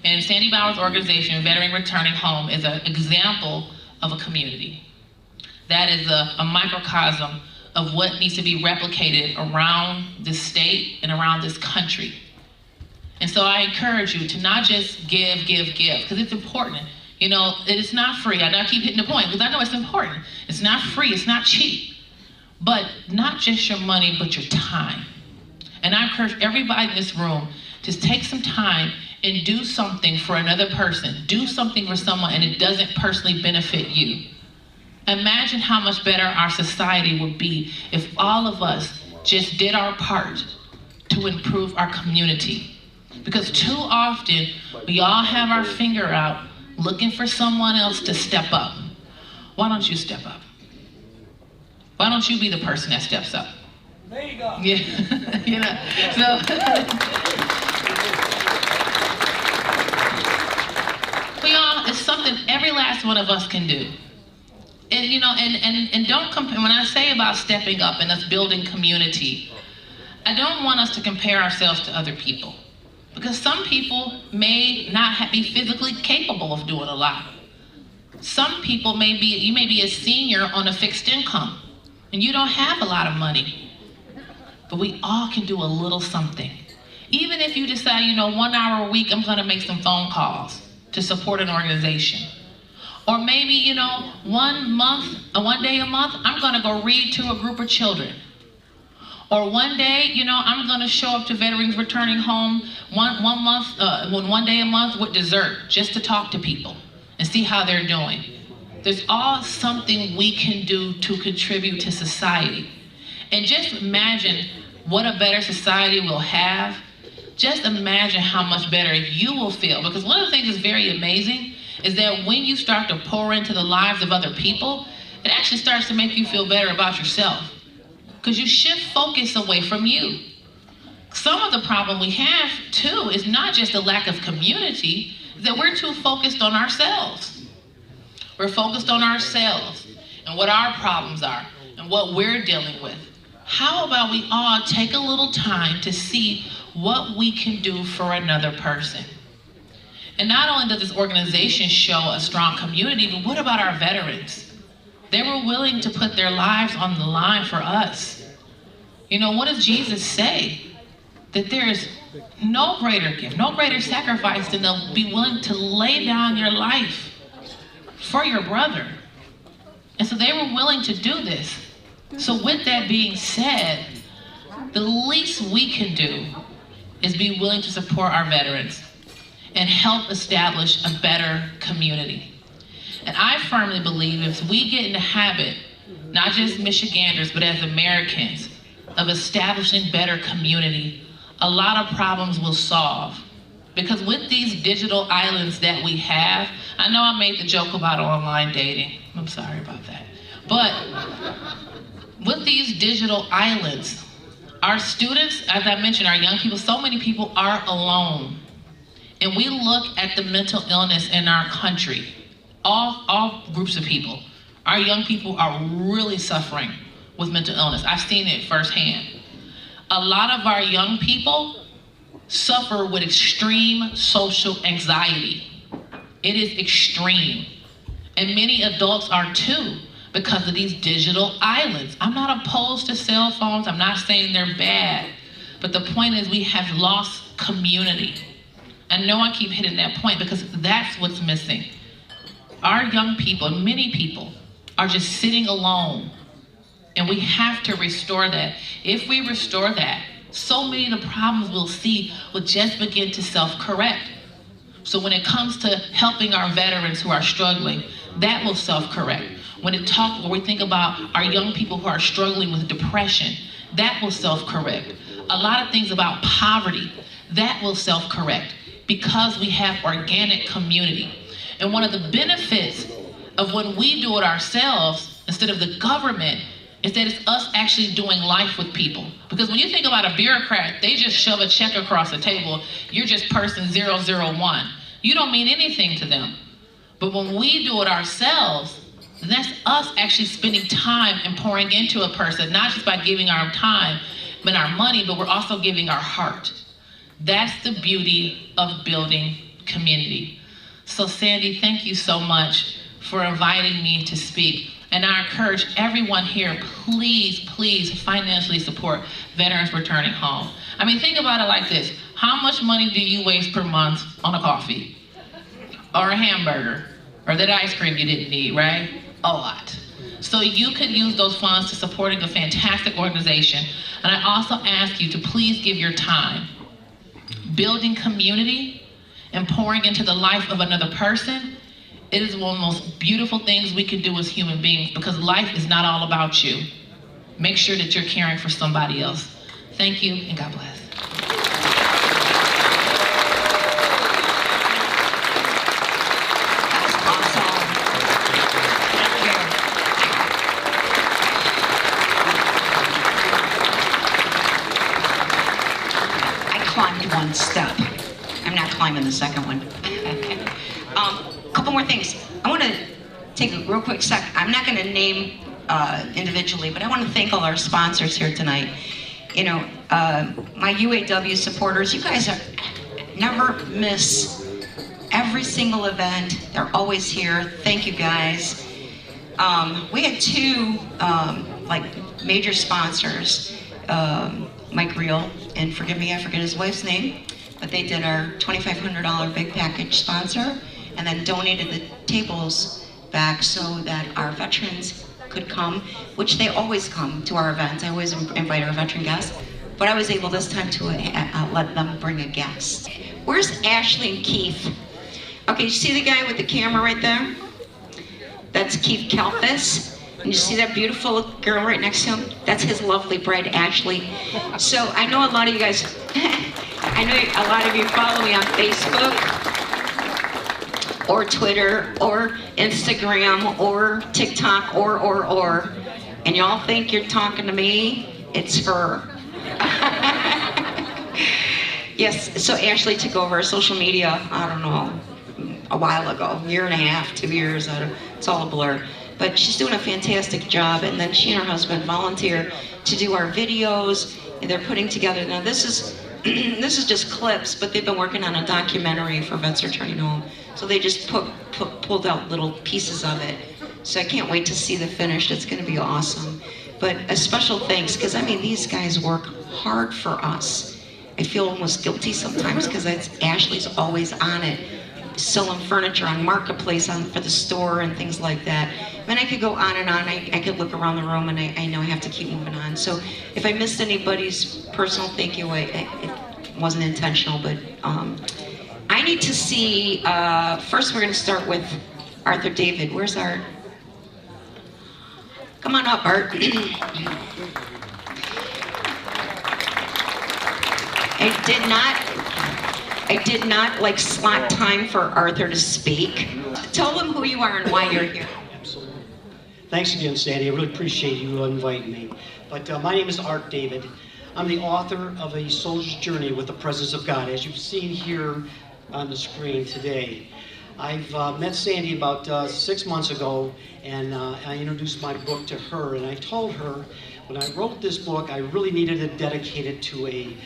And Sandy Bauer's organization, Veteran Returning Home, is an example of a community. That is a microcosm of what needs to be replicated around this state and around this country. And so I encourage you to not just give, because it's important. You know, it's not free. I know I keep hitting the point, because I know it's important. It's not free, it's not cheap. But not just your money, but your time. And I encourage everybody in this room to take some time and do something for another person. Do something for someone, and it doesn't personally benefit you. Imagine how much better our society would be if all of us just did our part to improve our community. Because too often, we all have our finger out looking for someone else to step up. Why don't you step up? Why don't you be the person that steps up? There you go. Yeah, you know, so. It's something every last one of us can do. And you know, and don't compare, when I say about stepping up and us building community, I don't want us to compare ourselves to other people. Because some people may not be physically capable of doing a lot. Some people you may be a senior on a fixed income and you don't have a lot of money. But we all can do a little something. Even if you decide, 1 hour a week, I'm gonna make some phone calls to support an organization. Or maybe, 1 day a month, I'm gonna go read to a group of children. Or one day, I'm gonna show up to veterans returning home one day a month with dessert, just to talk to people and see how they're doing. There's all something we can do to contribute to society. And just imagine what a better society we'll have. Just imagine how much better you will feel. Because one of the things that's very amazing is that when you start to pour into the lives of other people, it actually starts to make you feel better about yourself. Because you shift focus away from you. Some of the problem we have too is not just a lack of community, is that we're too focused on ourselves. We're focused on ourselves and what our problems are and what we're dealing with. How about we all take a little time to see what we can do for another person? And not only does this organization show a strong community, but what about our veterans? They were willing to put their lives on the line for us. What does Jesus say? That there is no greater gift, no greater sacrifice than to be willing to lay down your life for your brother. And so they were willing to do this. So with that being said, the least we can do is be willing to support our veterans and help establish a better community. And I firmly believe if we get in the habit, not just Michiganders, but as Americans, of establishing better community, a lot of problems will solve. Because with these digital islands that we have, I know I made the joke about online dating. I'm sorry about that. But with these digital islands, our students, as I mentioned, our young people, so many people are alone. And we look at the mental illness in our country, all groups of people. Our young people are really suffering with mental illness. I've seen it firsthand. A lot of our young people suffer with extreme social anxiety. It is extreme. And many adults are too, because of these digital islands. I'm not opposed to cell phones. I'm not saying they're bad. But the point is we have lost community. I know I keep hitting that point because that's what's missing. Our young people, many people, are just sitting alone. And we have to restore that. If we restore that, so many of the problems we'll see will just begin to self-correct. So when it comes to helping our veterans who are struggling, that will self-correct. When we think about our young people who are struggling with depression, that will self-correct. A lot of things about poverty, that will self-correct because we have organic community. And one of the benefits of when we do it ourselves, instead of the government, is that it's us actually doing life with people. Because when you think about a bureaucrat, they just shove a check across the table. You're just person 001. You don't mean anything to them. But when we do it ourselves, that's us actually spending time and pouring into a person, not just by giving our time and our money, but we're also giving our heart. That's the beauty of building community. So Sandy, thank you so much for inviting me to speak. And I encourage everyone here, please, please financially support veterans returning home. I mean, think about it like this. How much money do you waste per month on a coffee? Or a hamburger? Or that ice cream you didn't need, right? A lot. So you could use those funds to supporting a fantastic organization. And I also ask you to please give your time. Building community and pouring into the life of another person, it is one of the most beautiful things we can do as human beings because life is not all about you. Make sure that you're caring for somebody else. Thank you and God bless. One step. I'm not climbing the second one. Couple more things. I want to take a real quick sec. I'm not going to name individually, but I want to thank all our sponsors here tonight. My UAW supporters, you guys are never miss every single event. They're always here. Thank you guys. We had two major sponsors, Mike Reel, and forgive me, I forget his wife's name, but they did our $2,500 big package sponsor and then donated the tables back so that our veterans could come, which they always come to our events. I always invite our veteran guests, but I was able this time to let them bring a guest. Where's Ashley and Keith? Okay, you see the guy with the camera right there? That's Keith Kalfas. And you see that beautiful girl right next to him? That's his lovely bride, Ashley. So I know a lot of you guys, I know a lot of you follow me on Facebook, or Twitter, or Instagram, or TikTok, or. And y'all think you're talking to me? It's her. Yes, so Ashley took over social media, I don't know, a while ago, year and a half, 2 years, it's all a blur. But she's doing a fantastic job, and then she and her husband volunteer to do our videos, and they're putting together, now this is this is just clips, but they've been working on a documentary for Vets Returning Home, so they just pulled out little pieces of it. So I can't wait to see the finished, it's gonna be awesome. But a special thanks, because I mean, these guys work hard for us. I feel almost guilty sometimes, because Ashley's always on it, selling furniture on Marketplace for the store and things like that. I mean, I could go on and on. I could look around the room, and I know I have to keep moving on. So if I missed anybody's personal thank you, it wasn't intentional, but I need to see, first we're gonna start with Arthur David. Where's Art? Come on up, Art. I did not like slot time for Arthur to speak. Tell them who you are and why you're here. Absolutely. Thanks again, Sandy. I really appreciate you inviting me. But my name is Art David. I'm the author of A Soldier's Journey with the Presence of God, as you've seen here on the screen today. I've met Sandy about 6 months ago, and I introduced my book to her, and I told her when I wrote this book, I really needed to dedicate it to a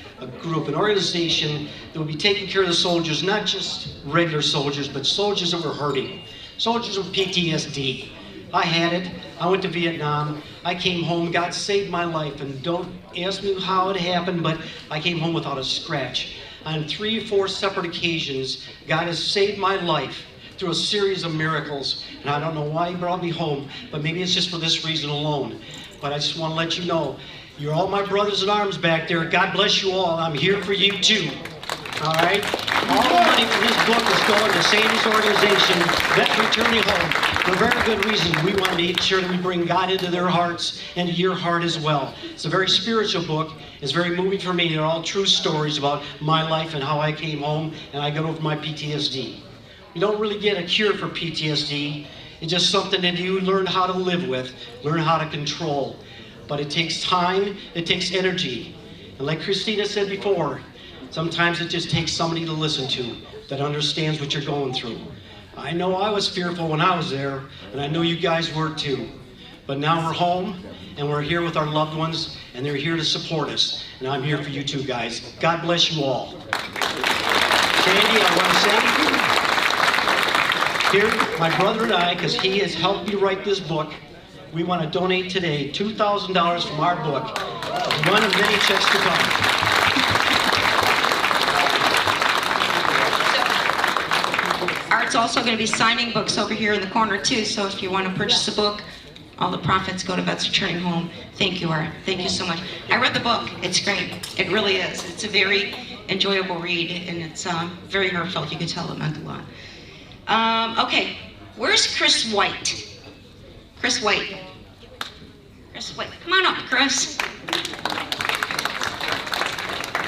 group, an organization that would be taking care of the soldiers, not just regular soldiers, but soldiers that were hurting, soldiers with PTSD. I had it. I went to Vietnam. I came home. God saved my life, and don't ask me how it happened, but I came home without a scratch. On 3 or 4 separate occasions, God has saved my life through a series of miracles, and I don't know why He brought me home, but maybe it's just for this reason alone. But I just want to let you know, you're all my brothers in arms back there. God bless you all. I'm here for you too. All right? All the money from this book is going to Sandy's organization, Vets Returning Home, for a very good reason. We want to make sure that we bring God into their hearts and to your heart as well. It's a very spiritual book. It's very moving for me. They're all true stories about my life and how I came home and I got over my PTSD. You don't really get a cure for PTSD. It's just something that you learn how to live with, learn how to control. But it takes time, it takes energy. And like Kristina said before, sometimes it just takes somebody to listen to that understands what you're going through. I know I was fearful when I was there, and I know you guys were too. But now we're home, and we're here with our loved ones, and they're here to support us. And I'm here for you too, guys. God bless you all. Sandy, I want to say, here, my brother and I, because he has helped me write this book, we want to donate today $2,000 from our book, one of many checks to come. Art's also going to be signing books over here in the corner too, so if you want to purchase a book, all the profits go to Vets Returning Home. Thank you, Art. Thank you so much. I read the book. It's great. It really is. It's a very enjoyable read, and it's very heartfelt. You can tell it meant a lot. Okay, where's Chris White? Chris White. Chris White. Come on up, Chris.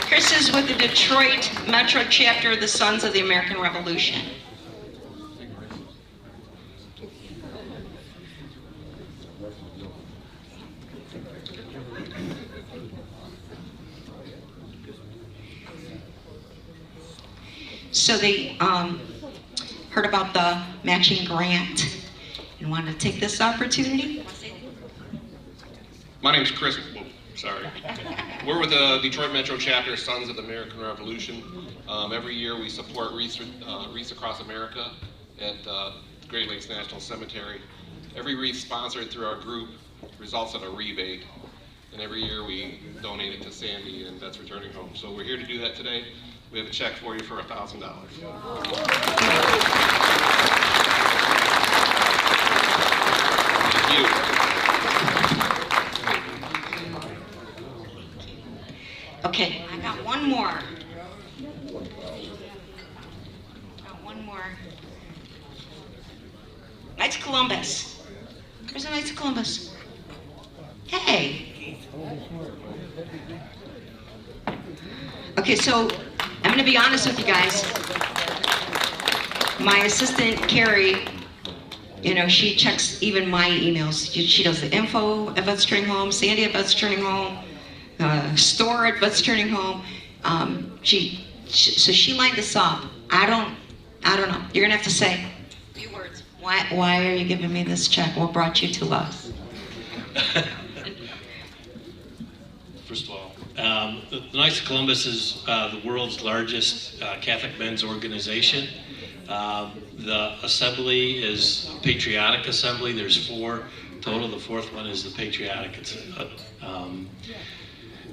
Chris is with the Detroit Metro chapter of the Sons of the American Revolution. So they heard about the matching grant and wanted to take this opportunity. My name's Chris. Sorry. We're with the Detroit Metro Chapter, Sons of the American Revolution. Every year we support wreaths across America at the Great Lakes National Cemetery. Every wreath sponsored through our group results in a rebate. And every year we donate it to Sandy and Vets Returning Home. So we're here to do that today. We have a check for you for $1,000. Thank you. Okay, I got one more. Knights of Columbus. Where's the Knights of Columbus? Hey. Okay, so I'm gonna be honest with you guys. My assistant, Carrie, you know, she checks even my emails. She does the info at Vets Returning Home, Sandy at Vets Returning Home, store at Vets Returning Home. So she lined this up. I don't know. You're gonna have to say a few words. Why are you giving me this check? What brought you to us? First of all, the Knights of Columbus is the world's largest Catholic men's organization. The assembly is a patriotic assembly. There's 4 total. The 4th one is the patriotic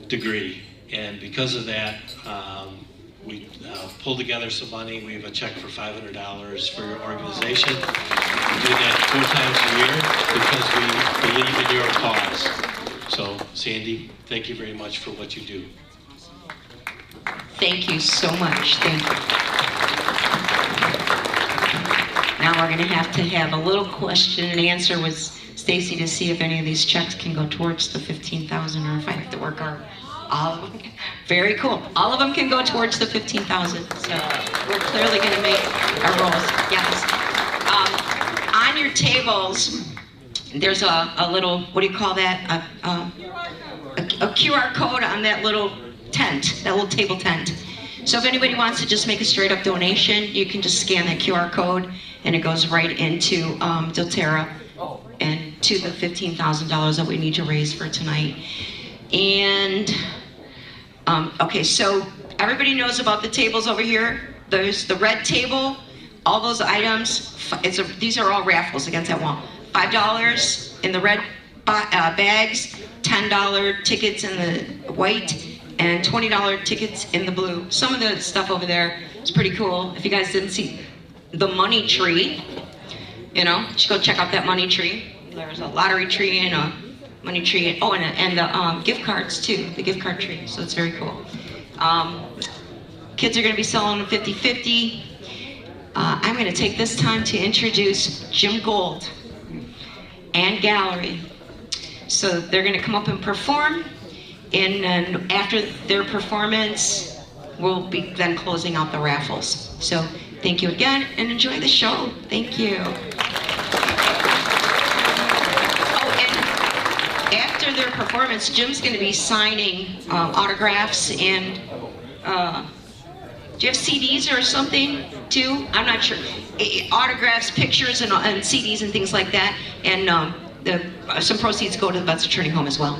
degree. And because of that, we pulled together some money. We have a check for $500 for your organization. We do that 4 times a year because we believe in your cause. So, Sandy, thank you very much for what you do. Thank you so much. Thank you. Now we're going to have a little question and answer with Stacy to see if any of these checks can go towards the $15,000 or if I have to work hard. All of them. Very cool. All of them can go towards the $15,000. So we're clearly going to make our rolls. Yes. On your tables, there's a little, what do you call that? A QR code on that little tent, that little table tent. So if anybody wants to just make a straight up donation, you can just scan that QR code and it goes right into doTERRA and to the $15,000 that we need to raise for tonight. And, okay, so everybody knows about the tables over here. There's the red table, all those items, these are all raffles against that wall. $5 in the red bags, $10 tickets in the white, and $20 tickets in the blue. Some of the stuff over there is pretty cool. If you guys didn't see the money tree, you know, you should go check out that money tree. There's a lottery tree and a money tree, oh, and the gift cards too, the gift card tree, so it's very cool. Kids are gonna be selling 50-50. I'm gonna take this time to introduce Jim Gold and Gallery. So they're gonna come up and perform, and after their performance, we'll be then closing out the raffles. So thank you again, and enjoy the show. Thank you. After their performance, Jim's going to be signing autographs and do you have CDs or something too? I'm not sure. Autographs, pictures, and CDs and things like that. And some proceeds go to the Vets Returning Home as well.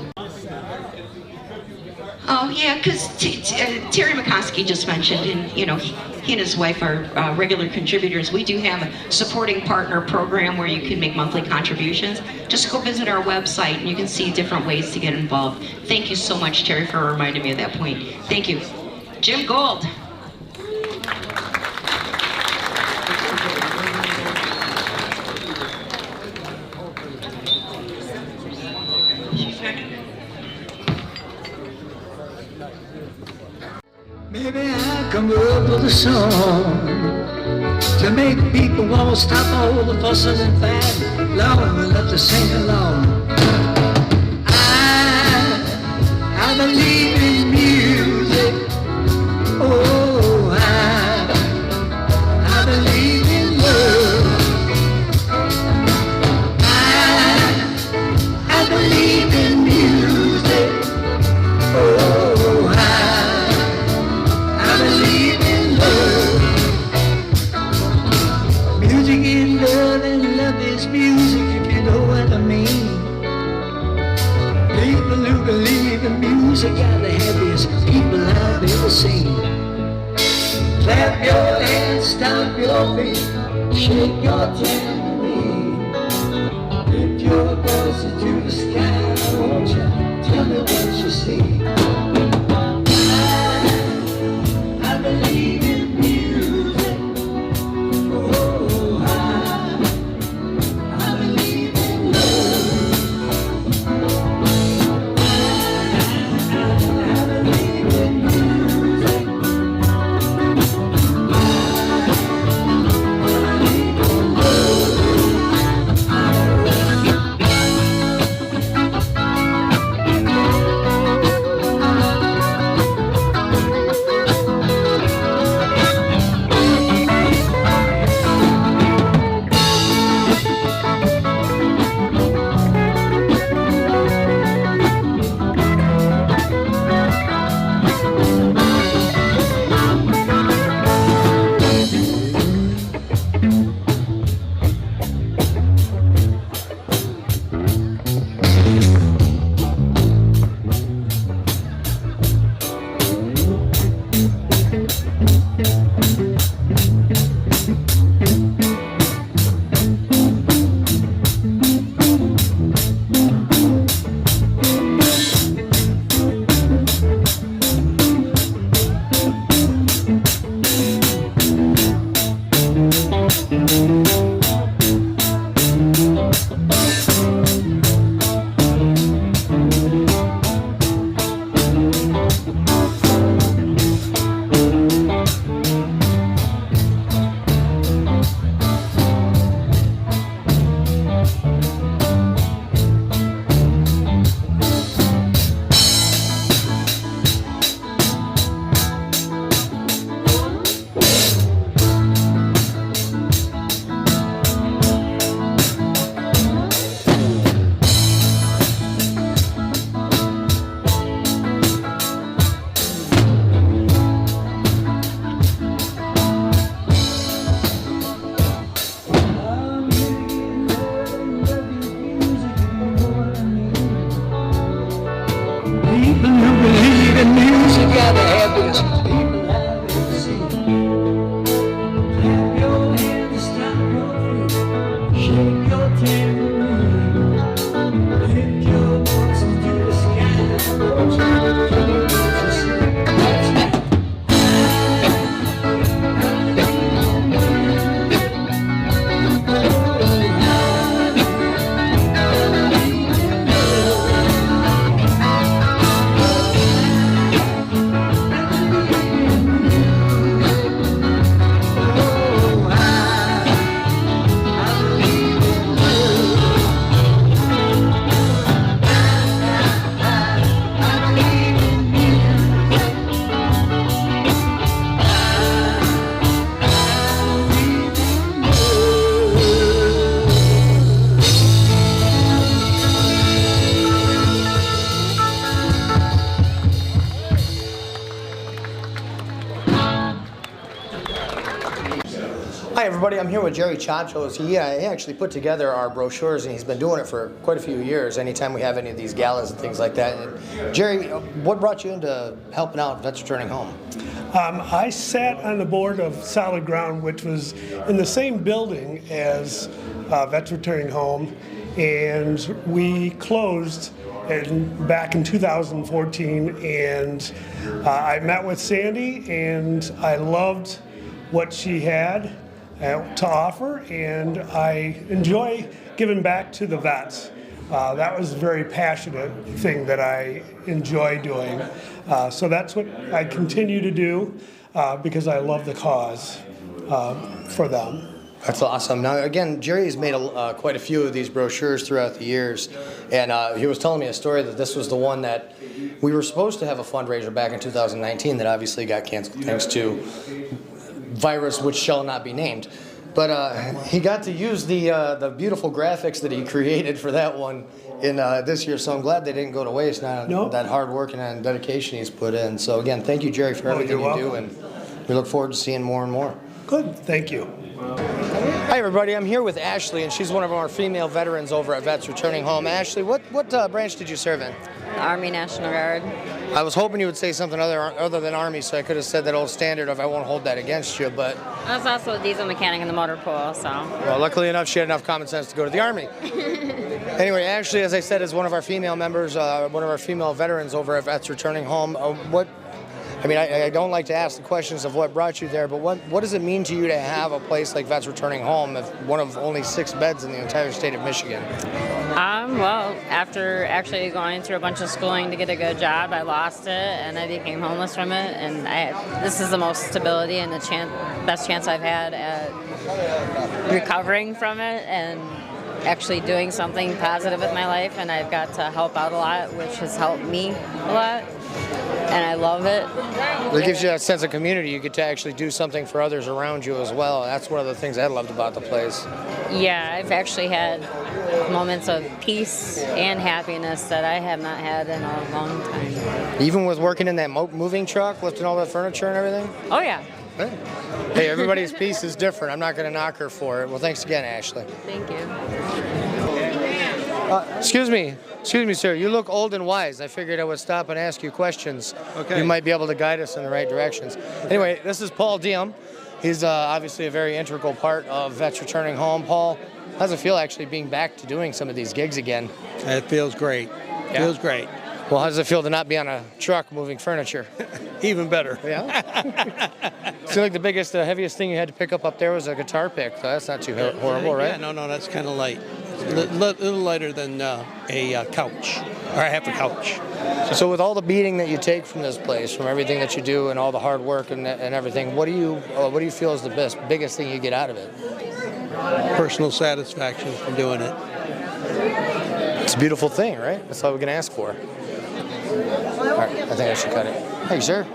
Oh yeah, because Terry McCoskey just mentioned, and you know, he and his wife are regular contributors. We do have a supporting partner program where you can make monthly contributions. Just go visit our website and you can see different ways to get involved. Thank you so much, Terry, for reminding me of that point. Thank you. Jim Gold. Maybe I come up with a song to make people won't stop all the fussing and fighting, long enough to sing along. I believe in music. Oh, I believe in love. I believe in music. Oh, I believe in love. Music is love and love is music, if you know what I mean. People who believe in music music got the happiest people I've ever seen. Clap your hands, stomp your feet, shake your tambourine. Lift your voices to the sky, won't you tell me what you see? I believe in music. Oh, I believe in love. I believe in music. People who believe in music are the happiest people I've ever seen. Clap your hands, stomp your feet, shake your tambourine. Lift your voices to the sky, won't you tell me what you see? That's me. Hi everybody, I'm here with Jerry Chachos. He actually put together our brochures, and he's been doing it for quite a few years anytime we have any of these galas and things like that. And Jerry, what brought you into helping out Vets Returning Home? I sat on the board of Solid Ground, which was in the same building as Vets Returning Home, and we closed back in 2014, and I met with Sandy, and I loved what she had to offer, and I enjoy giving back to the vets. That was a very passionate thing that I enjoy doing. So that's what I continue to do because I love the cause for them. That's awesome. Now, again, Jerry's made quite a few of these brochures throughout the years, and he was telling me a story that this was the one that we were supposed to have a fundraiser back in 2019 that obviously got canceled thanks to virus which shall not be named. But he got to use the beautiful graphics that he created for that one in this year, so I'm glad they didn't go to waste. That hard work and dedication he's put in. So again, thank you, Jerry, for everything you do, and we look forward to seeing more and more. Good, thank you. Hi everybody, I'm here with Ashley, and she's one of our female veterans over at Vets Returning Home. Ashley, what branch did you serve in? Army National Guard. I was hoping you would say something other than Army, so I could have said that old standard of I won't hold that against you, but... I was also a diesel mechanic in the motor pool, so... Well, luckily enough, she had enough common sense to go to the Army. Anyway, Ashley, as I said, is one of our female members, one of our female veterans over at Vets Returning Home. I don't like to ask the questions of what brought you there, but what does it mean to you to have a place like Vets Returning Home, if one of only 6 beds in the entire state of Michigan? Well, after actually going through a bunch of schooling to get a good job, I lost it and I became homeless from it. And this is the most stability and the best chance I've had at recovering from it and actually doing something positive with my life. And I've got to help out a lot, which has helped me a lot. And I love it. It gives you that sense of community. You get to actually do something for others around you as well. That's one of the things I loved about the place. Yeah, I've actually had moments of peace and happiness that I have not had in a long time. Even with working in that moving truck, lifting all that furniture and everything? Oh, yeah. Hey, everybody's piece is different. I'm not going to knock her for it. Well, thanks again, Ashley. Thank you. Excuse me, sir. You look old and wise. I figured I would stop and ask you questions. Okay. You might be able to guide us in the right directions. Anyway, this is Paul Diem. He's obviously a very integral part of Vets Returning Home. Paul, how does it feel actually being back to doing some of these gigs again? It feels great. Yeah? Feels great. Well, how does it feel to not be on a truck moving furniture? Even better. Yeah? Seems like the biggest, heaviest thing you had to pick up there was a guitar pick. So that's not too horrible, right? Yeah, no, that's kind of light. A little lighter than a couch, or half a couch. So with all the beating that you take from this place, from everything that you do and all the hard work and everything, what do you feel is the biggest thing you get out of it? Personal satisfaction from doing it. It's a beautiful thing, right? That's all we can ask for. All right, I think I should cut it. Hey, sir.